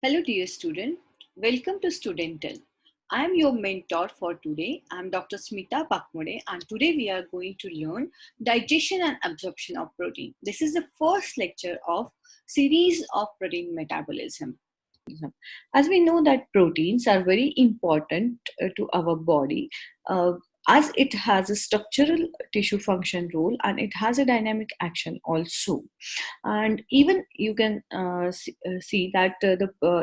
Hello, dear student. Welcome to Studental. I am your mentor for today. I am Dr. Smita Pakmode, and today we are going to learn digestion and absorption of protein. This is the first lecture of series of protein metabolism. As we know that proteins are very important to our body, uh, as it has a structural tissue function role and it has a dynamic action also. And even you can see that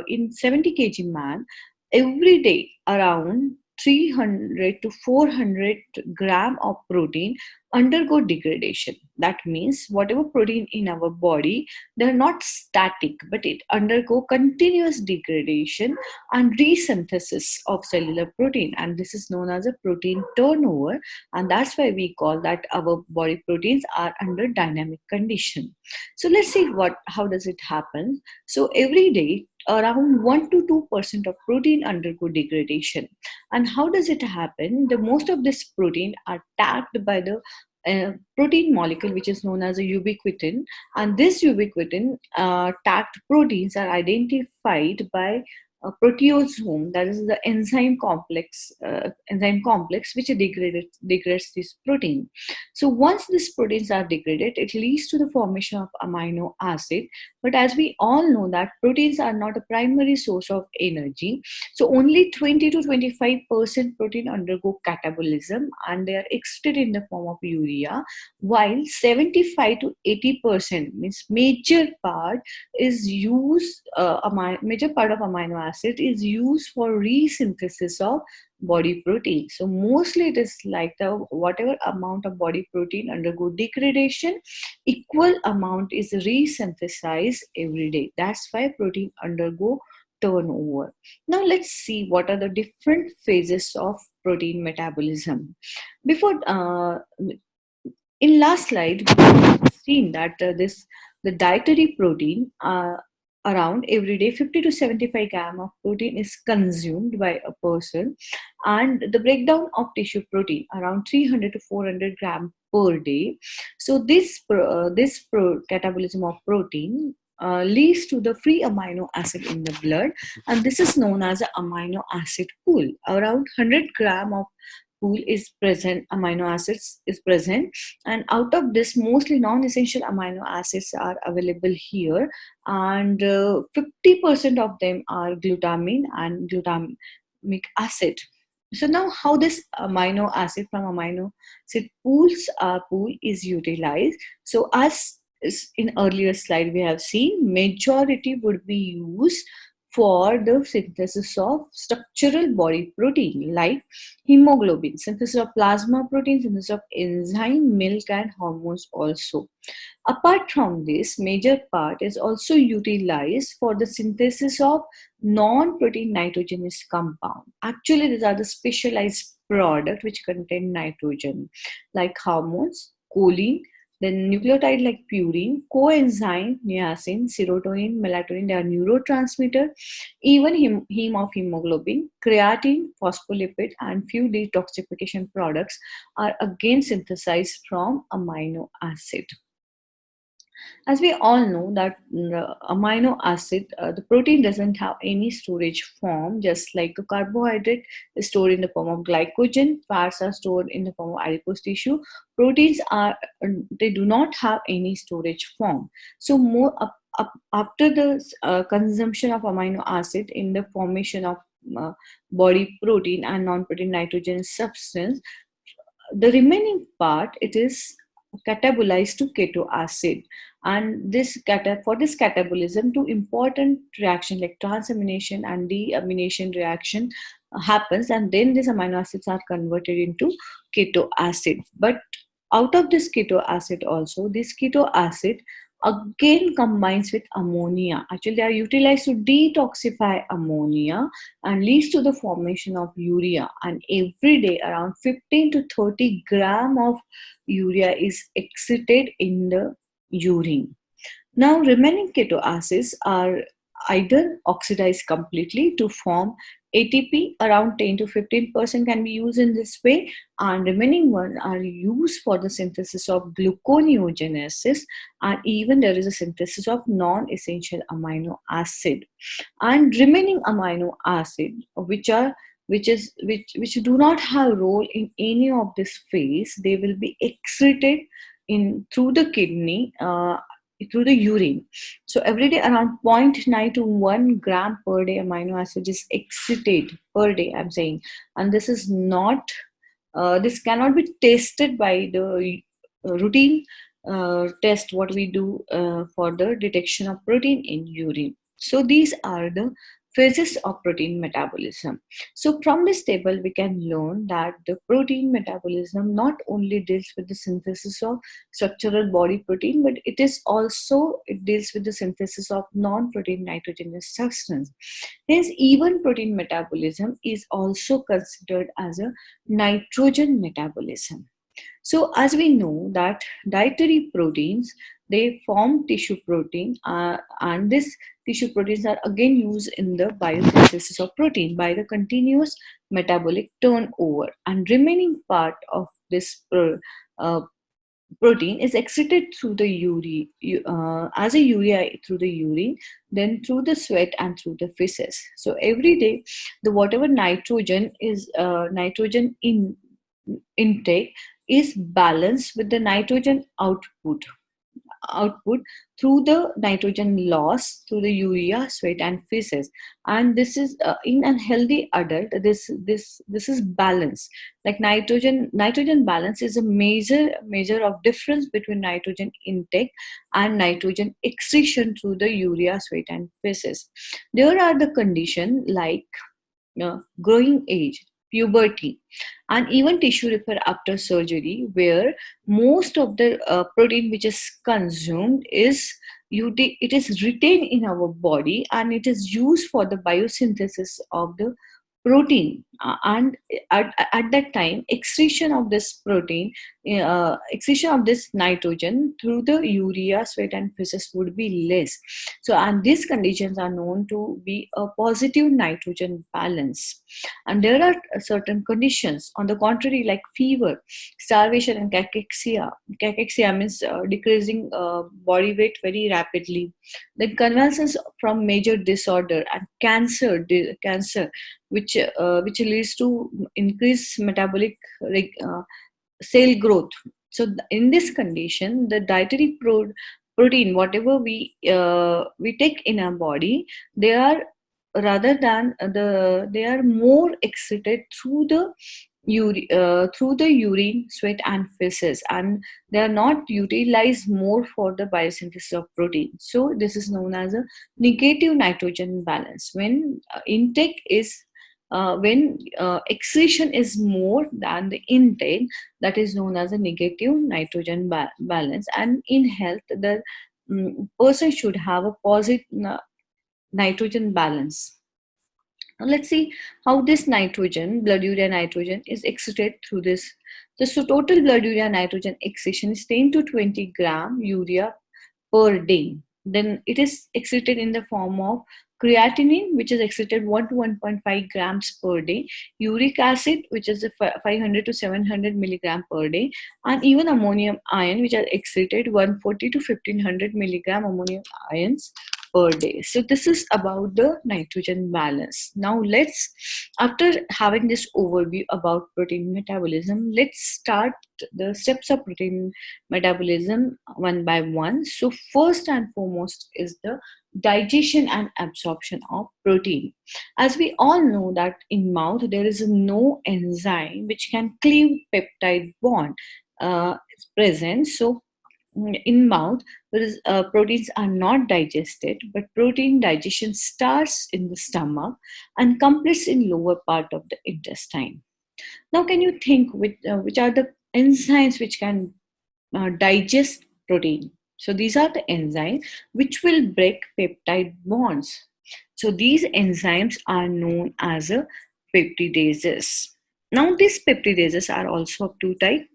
in 70 kg man, every day around 300 to 400 gram of protein undergo degradation. That means whatever protein in our body, they're not static, but it undergo continuous degradation and resynthesis of cellular protein, and this is known as a protein turnover. And that's why we call that our body proteins are under dynamic condition. So let's see how does it happen. So every day around 1 to 2% of protein undergo degradation. And how does it happen? The most of this protein are tagged by the protein molecule which is known as a ubiquitin, and this ubiquitin tagged proteins are identified by a proteasome, that is the enzyme complex which degrades this protein. So once these proteins are degraded, it leads to the formation of amino acid. But as we all know that proteins are not a primary source of energy, so only 20 to 25% protein undergo catabolism and they are excreted in the form of urea, while 75 to 80% means major part is used, major part of amino acid is used for resynthesis of body protein. So mostly it is like the whatever amount of body protein undergo degradation, equal amount is resynthesized every day. That's why protein undergo turnover. Now let's see what are the different phases of protein metabolism. Before in last slide we have seen that the dietary protein, around every day 50 to 75 gram of protein is consumed by a person, and the breakdown of tissue protein around 300 to 400 gram per day. So catabolism of protein leads to the free amino acid in the blood, and this is known as an amino acid pool. Around 100 gram of pool is present, amino acids is present, and out of this mostly non-essential amino acids are available here, and 50% of them are glutamine and glutamic acid. So now how this amino acid from amino acid pool is utilized. So as in earlier slide we have seen, majority would be used for the synthesis of structural body protein like hemoglobin, synthesis of plasma protein, synthesis of enzyme, milk and hormones also. Apart from this, major part is also utilized for the synthesis of non-protein nitrogenous compound. Actually, these are the specialized product which contain nitrogen like hormones, choline, then nucleotide like purine, coenzyme, niacin, serotonin, melatonin, they are neurotransmitter, even heme of hemoglobin, creatine, phospholipid, and few detoxification products are again synthesized from amino acid. As we all know that amino acid, the protein doesn't have any storage form, just like a carbohydrate is stored in the form of glycogen, fats are stored in the form of adipose tissue. Proteins are, they do not have any storage form. So more after the consumption of amino acid in the formation of body protein and non-protein nitrogen substance, the remaining part, it is catabolized to keto acid, and for this catabolism, two important reaction like transamination and deamination reaction happens, and then these amino acids are converted into keto acid. But out of this keto acid also, this keto acid again combines with ammonia. Actually they are utilized to detoxify ammonia and leads to the formation of urea, and every day around 15 to 30 gram of urea is excreted in the urine. Now remaining keto acids are either oxidized completely to form ATP around 10 to 15% can be used in this way, and remaining one are used for the synthesis of gluconeogenesis, and even there is a synthesis of non-essential amino acid. And remaining amino acid, which do not have role in any of this phase, they will be excreted in through the kidney, through the urine. So every day around zero point 0.9 to 1 gram per day amino acid is excreted per day, I'm saying. And this is not this cannot be tested by the routine test what we do for the detection of protein in urine. So these are the phases of protein metabolism. So from this table, we can learn that the protein metabolism not only deals with the synthesis of structural body protein, but it deals with the synthesis of non-protein nitrogenous substance. Hence, even protein metabolism is also considered as a nitrogen metabolism. So as we know that dietary proteins, they form tissue protein, and this tissue proteins are again used in the biosynthesis of protein by the continuous metabolic turnover, and remaining part of this protein is excreted through the urine, as a urea through the urine, then through the sweat and through the feces. So every day, the whatever nitrogen is nitrogen in intake is balanced with the nitrogen output through the nitrogen loss through the urea, sweat, and feces. And this is in a healthy adult. This is balance. Like nitrogen balance is a major measure of difference between nitrogen intake and nitrogen excretion through the urea, sweat, and feces. There are the condition like growing age, puberty, and even tissue repair after surgery, where most of the protein which is consumed is it is retained in our body, and it is used for the biosynthesis of the protein. And at that time, excretion of this protein, excretion of this nitrogen through the urea, sweat, and feces would be less. So, and these conditions are known to be a positive nitrogen balance. And there are certain conditions, on the contrary, like fever, starvation, and cachexia. Cachexia means decreasing body weight very rapidly. Then convulsions from major disorder, and cancer, which leads to increased metabolic cell growth. So in this condition, the dietary protein, whatever we take in our body, they are they are more excreted through the urine, sweat, and feces, and they are not utilized more for the biosynthesis of protein. So this is known as a negative nitrogen balance. When intake is when excretion is more than the intake, that is known as a negative nitrogen balance. And in health, the person should have a positive nitrogen balance. Now let's see how this nitrogen, blood urea nitrogen, is excreted through this. So total blood urea nitrogen excretion is 10 to 20 gram urea per day. Then it is excreted in the form of creatinine, which is excreted 1 to 1.5 grams per day, uric acid, which is 500 to 700 milligram per day, and even ammonium ion, which are excreted 140 to 1500 milligram ammonium ions per day. So this is about the nitrogen balance. Now after having this overview about protein metabolism, let's start the steps of protein metabolism one by one. So first and foremost is the digestion and absorption of protein. As we all know that in mouth there is no enzyme which can cleave peptide bond present. So in mouth, proteins are not digested, but protein digestion starts in the stomach and completes in lower part of the intestine. Now, can you think which are the enzymes which can digest protein? So these are the enzymes which will break peptide bonds. So these enzymes are known as peptidases. Now, these peptidases are also of two types.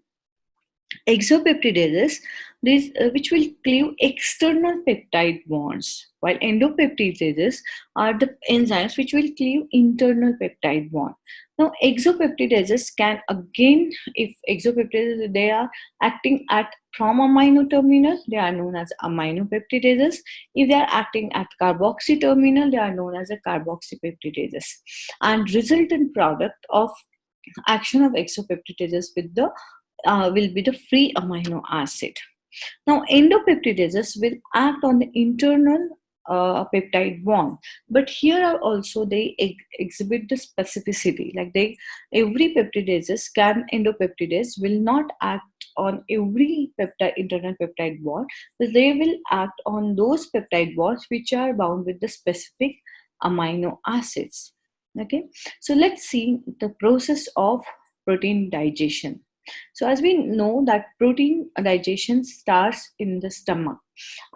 Exopeptidases, which will cleave external peptide bonds, while endopeptidases are the enzymes which will cleave internal peptide bond. Now, exopeptidases can again, if exopeptidases, they are acting at from amino terminal, they are known as aminopeptidases. If they are acting at carboxy terminal, they are known as a carboxypeptidases. And resultant product of action of exopeptidases with the will be the free amino acid. Now, endopeptidases will act on the internal peptide bond, but here are also they exhibit the specificity. Like every endopeptidase will not act on every peptide internal peptide bond, but they will act on those peptide bonds which are bound with the specific amino acids. Okay, so let's see the process of protein digestion. So as we know that protein digestion starts in the stomach.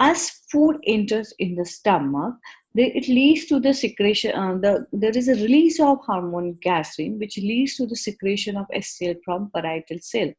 As food enters in the stomach, it leads to the secretion. There is a release of hormone gastrin, which leads to the secretion of HCl from parietal cell.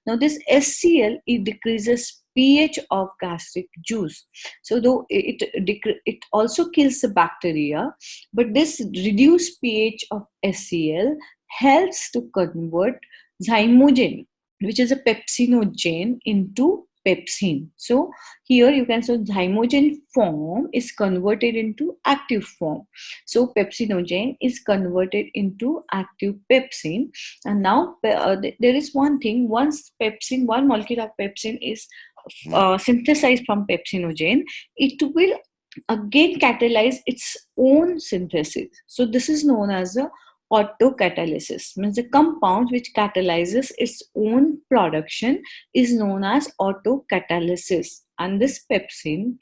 Now, this HCl, it decreases pH of gastric juice. So, though it also kills the bacteria, but this reduced pH of HCl helps to convert zymogen, which is a pepsinogen, into pepsin. So here you can see zymogen form is converted into active form. So pepsinogen is converted into active pepsin. And now there is one thing, once one molecule of pepsin is synthesized from pepsinogen, it will again catalyze its own synthesis. So this is known as a autocatalysis, means the compound which catalyzes its own production is known as autocatalysis. And this pepsin,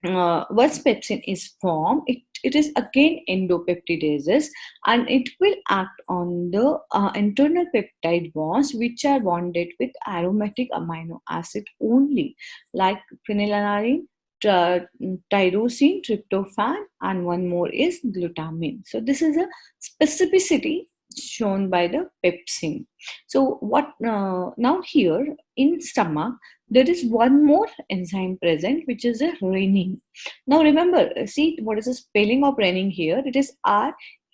once pepsin is formed, it is again endopeptidases, and it will act on the internal peptide bonds which are bonded with aromatic amino acid only, like phenylalanine, tyrosine, tryptophan, and one more is glutamine. So this is a specificity shown by the pepsin. So what now here in stomach there is one more enzyme present, which is a renin. Now remember, see what is the spelling of renin here? It is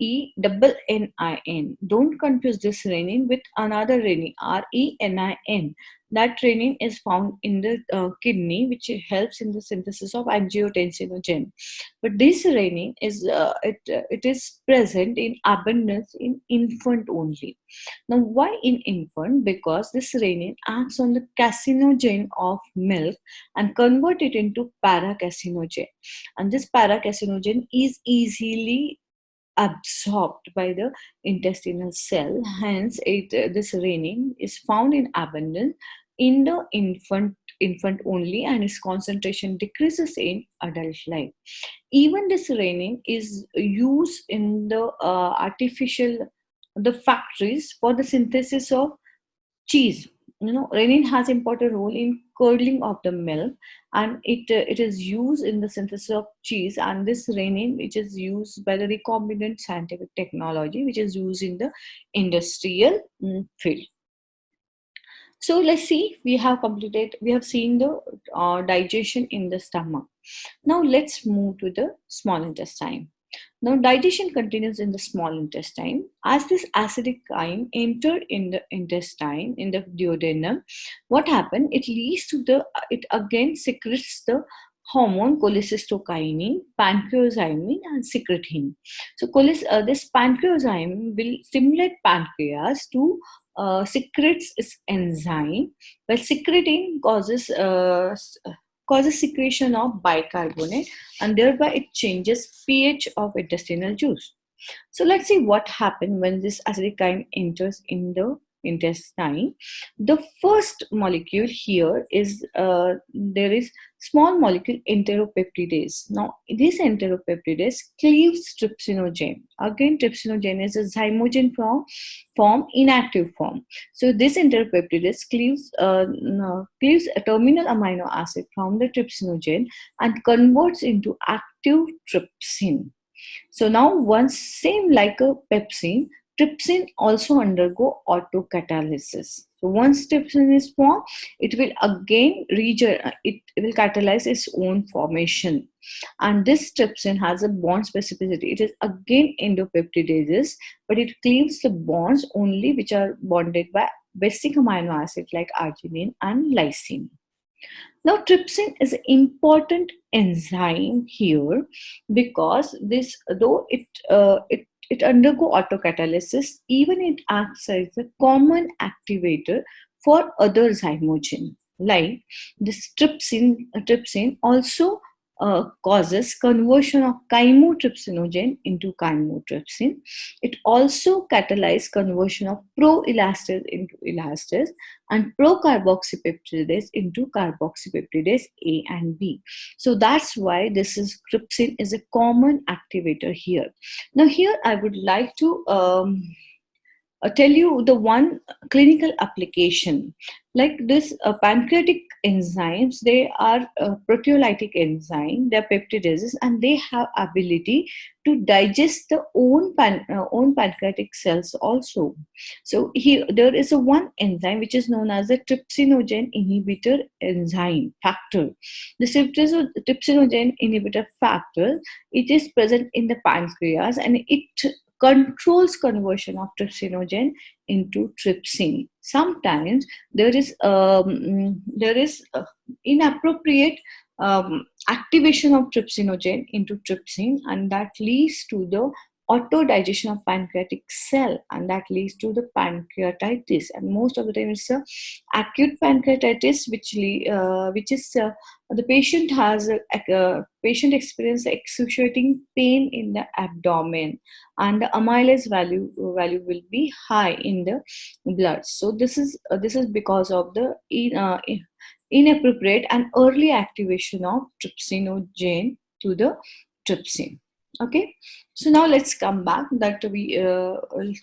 RENNIN. Don't confuse this renin with another renin, RENIN. That renin is found in the kidney, which helps in the synthesis of angiotensinogen. But this renin is it is present in abundance in infant only. Now, why in infant? Because this renin acts on the casinogen of milk and convert it into paracasinogen. And this paracasinogen is easily absorbed by the intestinal cell. Hence, this renin is found in abundance in the infant only, and its concentration decreases in adult life. Even this renin is used in the factories for the synthesis of cheese. Renin has important role in curdling of the milk, and it is used in the synthesis of cheese. And this renin, which is used by the recombinant scientific technology, which is used in the industrial field. So let's see, we have seen the digestion in the stomach. Now let's move to the small intestine. Now, digestion continues in the small intestine. As this acidic chyme entered in the intestine, in the duodenum, what happened? It again secretes the hormone cholecystokinin, pancreozymin, and secretin. So, this pancreozymin will stimulate pancreas to secretes its enzyme, while secretin causes secretion of bicarbonate, and thereby it changes pH of intestinal juice. So let's see what happens when this acidic chyme enters in the intestine. The first molecule here is there is small molecule enteropeptidase. Now this enteropeptidase cleaves trypsinogen. Again, trypsinogen is a zymogen form, inactive form. So this enteropeptidase cleaves a terminal amino acid from the trypsinogen and converts into active trypsin. So now once, same like a pepsin, trypsin also undergo autocatalysis. So once trypsin is formed, it will again it will catalyze its own formation. And this trypsin has a bond specificity. It is again endopeptidases, but it cleaves the bonds only which are bonded by basic amino acids like arginine and lysine. Now, trypsin is an important enzyme here because this, though it undergo autocatalysis, even it acts as a common activator for other zymogen. Like this trypsin also causes conversion of chymotrypsinogen into chymotrypsin. It also catalyzes conversion of proelastase into elastase and procarboxypeptidase into carboxypeptidase A and B. So that's why this is trypsin is a common activator here. Now here I would like to tell you the one clinical application. Like this pancreatic enzymes, they are proteolytic enzyme, they are peptidases, and they have ability to digest the own pancreatic cells also. So here there is a one enzyme which is known as the trypsinogen inhibitor enzyme factor. The trypsinogen inhibitor factor, it is present in the pancreas, and it controls conversion of trypsinogen into trypsin. Sometimes there is inappropriate activation of trypsinogen into trypsin, and that leads to the autodigestion of pancreatic cell, and that leads to the pancreatitis. And most of the time it's a acute pancreatitis which is the patient has a patient experience excruciating pain in the abdomen, and the amylase value will be high in the blood. So this is because of the inappropriate and early activation of trypsinogen to the trypsin. Okay, so now let's come back that we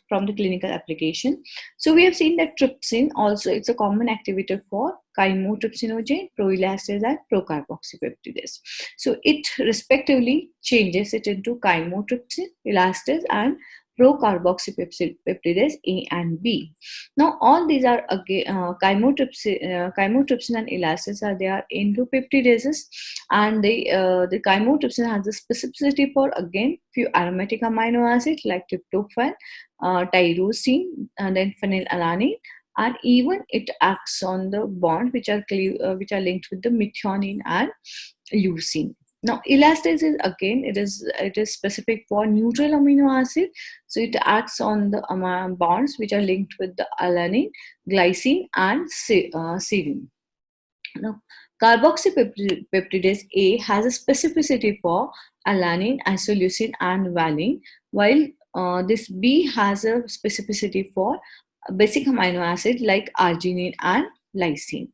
from the clinical application. So we have seen that trypsin also, it's a common activator for chymotrypsinogen, proelastase and procarboxypeptidase. So it respectively changes it into chymotrypsin, elastase and procarboxypeptidase A and B. Now all these are again chymotrypsin and elastase are endopeptidases, and the chymotrypsin has a specificity for again few aromatic amino acids like tryptophan, tyrosine, and then phenylalanine, and even it acts on the bond which are linked with the methionine and leucine. Now elastase is again it is specific for neutral amino acid, so it acts on the bonds which are linked with the alanine, glycine and serine. Now carboxypeptidase A has a specificity for alanine, isoleucine and valine, while this B has a specificity for basic amino acid like arginine and lysine.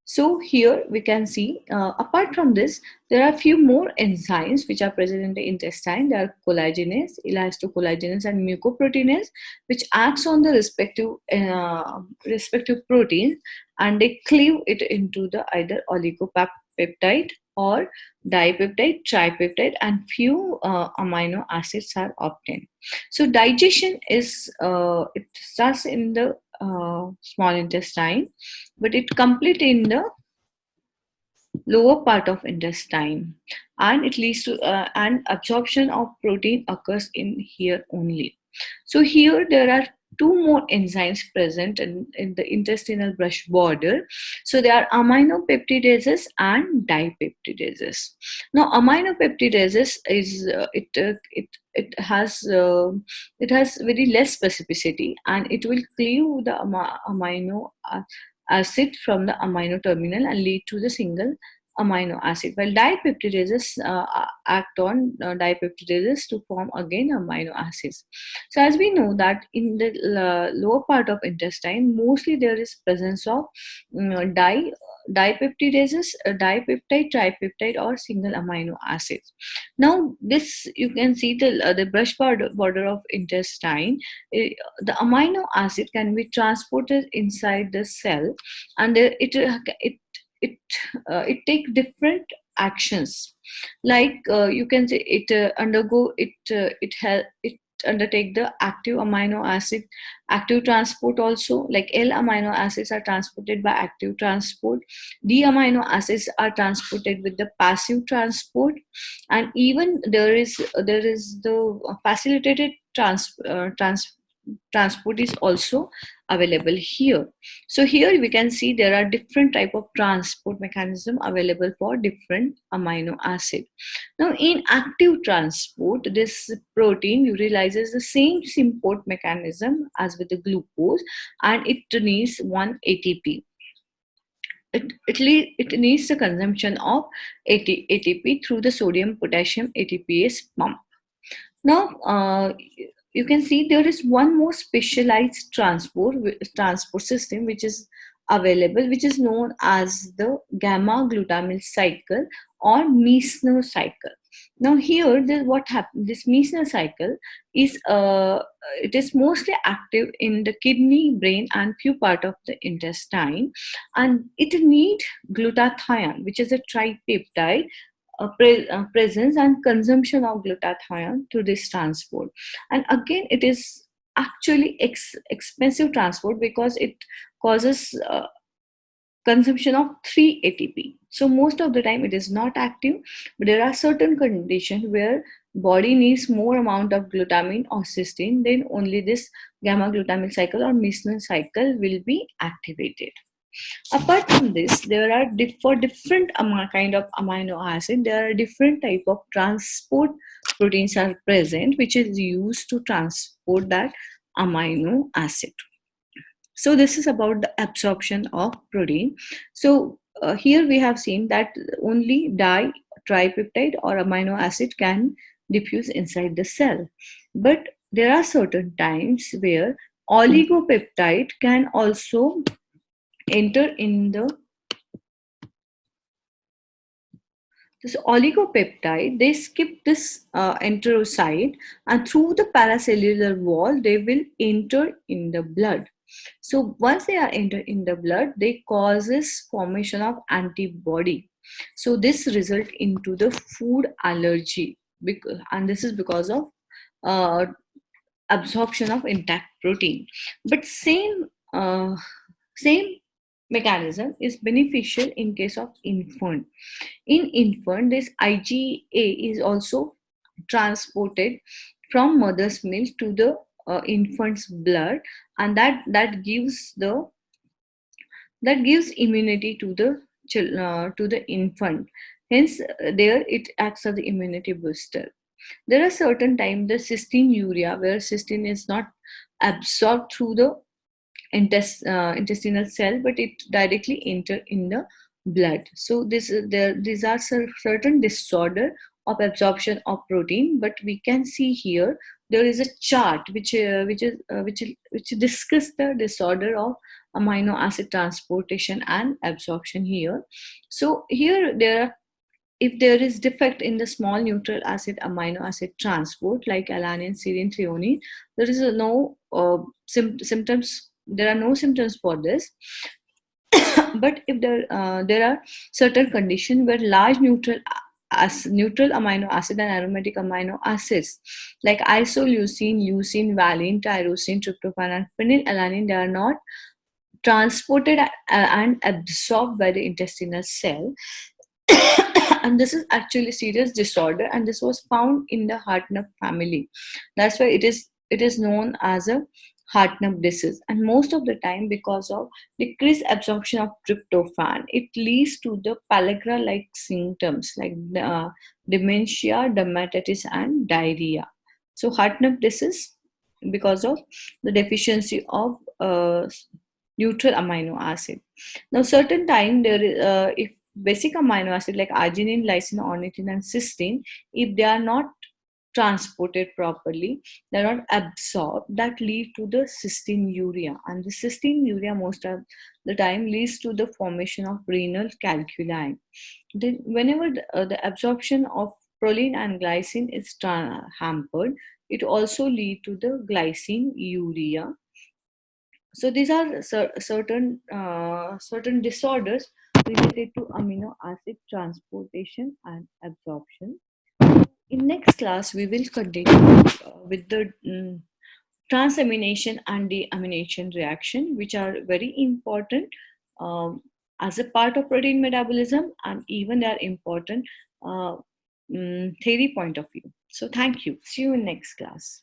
So here we can see, apart from this, there are a few more enzymes which are present in the intestine. There are collagenase, elastocollagenase, and mucoproteinase, which acts on the respective proteins, and they cleave it into the either oligopeptide or dipeptide, tripeptide, and few amino acids are obtained. So digestion is it starts in the small intestine, but it complete in the lower part of intestine, and it leads to and absorption of protein occurs in here only. So here there are two more enzymes present in the intestinal brush border. So they are aminopeptidases and dipeptidases. Now aminopeptidases is it has very less specificity, and it will cleave the amino acid from the amino terminal and lead to the single amino acid, while dipeptidases act on dipeptidases to form again amino acids. So as we know that in the lower part of intestine, mostly there is presence of dipeptidases, dipeptide, tripeptide or single amino acids. Now this you can see the brush border of intestine. The amino acid can be transported inside the cell, and it take different actions. Like you can say it undertake the active amino acid active transport also, like L amino acids are transported by active transport, D amino acids are transported with the passive transport, and even there is the facilitated transport is also available here. So here we can see there are different type of transport mechanism available for different amino acid. Now in active transport, this protein utilizes the same import mechanism as with the glucose, and it needs one ATP. It needs the consumption of ATP through the sodium potassium ATPase pump. Now, you can see there is one more specialized transport system which is available, which is known as the gamma glutamyl cycle or Meissner cycle. Now, here, what happens? This Meissner cycle is it is mostly active in the kidney, brain, and few part of the intestine, and it needs glutathione, which is a tripeptide presence and consumption of glutathione to this transport. And again, it is actually expensive transport because it causes consumption of 3 ATP. So most of the time it is not active, but there are certain conditions where body needs more amount of glutamine or cysteine, then only this gamma glutamyl cycle or Meissner cycle will be activated. Apart from this, there are for different kind of amino acid, there are different type of transport proteins are present, which is used to transport that amino acid. So this is about the absorption of protein. So here we have seen that only tripeptide or amino acid can diffuse inside the cell, but there are certain times where oligopeptide can also enter in this oligopeptide. They skip this enterocyte, and through the paracellular wall they will enter in the blood. So once they are entered in the blood, they causes formation of antibody. So this result into the food allergy, and this is because of uh, absorption of intact protein. But same mechanism is beneficial in case of infant. In infant, this IgA is also transported from mother's milk to the infant's blood, and that gives immunity to the infant. Hence, there it acts as the immunity booster. There are certain times the cystinuria, where cysteine is not absorbed through the intestinal cell, but it directly enter in the blood. So these are certain disorder of absorption of protein. But we can see here there is a chart which discuss the disorder of amino acid transportation and absorption here. So here there are, if there is defect in the small neutral acid amino acid transport like alanine, serine, threonine, there is no symptoms. There are no symptoms for this. But if there are certain conditions where large neutral amino acid and aromatic amino acids like isoleucine, leucine, valine, tyrosine, tryptophan, and phenylalanine, they are not transported and absorbed by the intestinal cell. And this is actually serious disorder, and this was found in the Hartnup family. That's why it is known as a Hartnup disease. And most of the time, because of decreased absorption of tryptophan, it leads to the pellagra like symptoms like dementia, dermatitis, and diarrhea. So Hartnup disease because of the deficiency of neutral amino acid. Now certain time there is, if basic amino acid like arginine, lysine, ornithine, and cysteine, if they are not transported properly, they are not absorbed, that lead to the cystinuria. And the cystinuria most of the time leads to the formation of renal calculi. Then whenever the absorption of proline and glycine is hampered, it also lead to the glycine urea. So these are certain disorders related to amino acid transportation and absorption. In next class, we will continue with the transamination and deamination reaction, which are very important um, as a part of protein metabolism, and even they are important theory point of view. So thank you. See you in next class.